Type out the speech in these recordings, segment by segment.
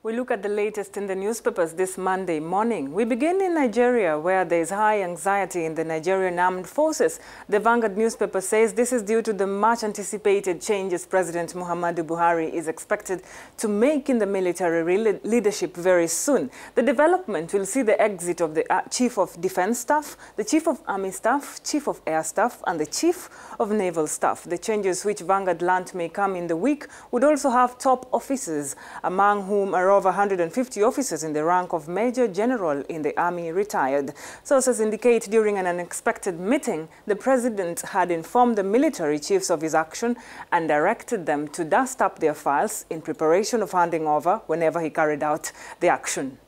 We look at the latest in the newspapers this Monday morning. We begin in Nigeria, where there is high anxiety in the Nigerian armed forces. The Vanguard newspaper says this is due to the much-anticipated changes President Muhammadu Buhari is expected to make in the military leadership very soon. The development will see the exit of the Chief of Defense Staff, the Chief of Army Staff, Chief of Air Staff, and the Chief of Naval Staff. The changes, which Vanguard learnt may come in the week, would also have top officers, among whom are over 150 officers in the rank of Major General in the Army retired. Sources indicate during an unexpected meeting, the President had informed the military chiefs of his action and directed them to dust up their files in preparation of handing over whenever he carried out the action.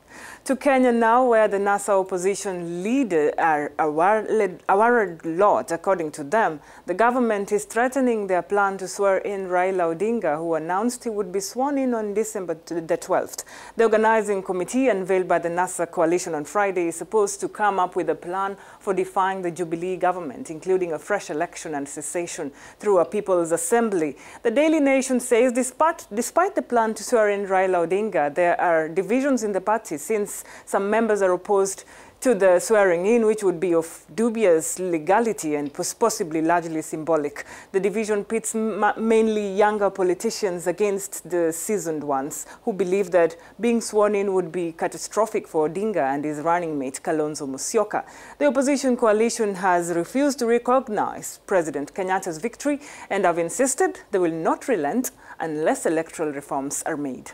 To Kenya now, where the NASA opposition leader are a worried lot. According to them, the government is threatening their plan to swear in Raila Odinga, who announced he would be sworn in on December the 12th. The organizing committee, unveiled by the NASA coalition on Friday, is supposed to come up with a plan for defying the Jubilee government, including a fresh election and secession through a people's assembly. The Daily Nation says despite the plan to swear in Raila Odinga, there are divisions in the party, since some members are opposed to the swearing in, which would be of dubious legality and possibly largely symbolic. The division pits mainly younger politicians against the seasoned ones, who believe that being sworn in would be catastrophic for Odinga and his running mate Kalonzo Musyoka. The opposition coalition has refused to recognize President Kenyatta's victory and have insisted they will not relent unless electoral reforms are made.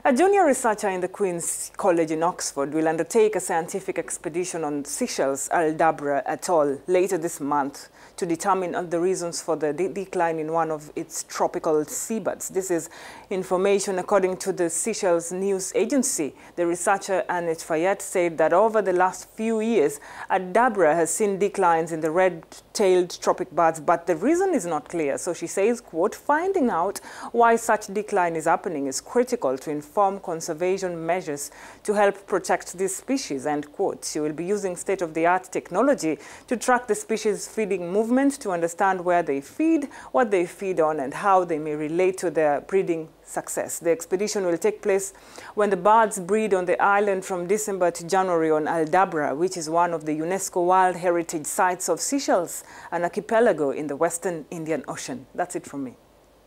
A junior researcher in the Queen's College in Oxford will undertake a scientific expedition on Seychelles' Aldabra atoll later this month to determine the reasons for the decline in one of its tropical seabirds. This is information according to the Seychelles news agency. The researcher Annette Fayette said that over the last few years, Aldabra has seen declines in the red-tailed tropic birds, but the reason is not clear. So she says, quote, finding out why such decline is happening is critical to inform conservation measures to help protect this species, end quote. She will be using state-of-the-art technology to track the species' feeding movement, to understand where they feed, what they feed on, and how they may relate to their breeding success. The expedition will take place when the birds breed on the island from December to January on Aldabra, which is one of the UNESCO World Heritage Sites of Seychelles, an archipelago in the Western Indian Ocean. That's it from me.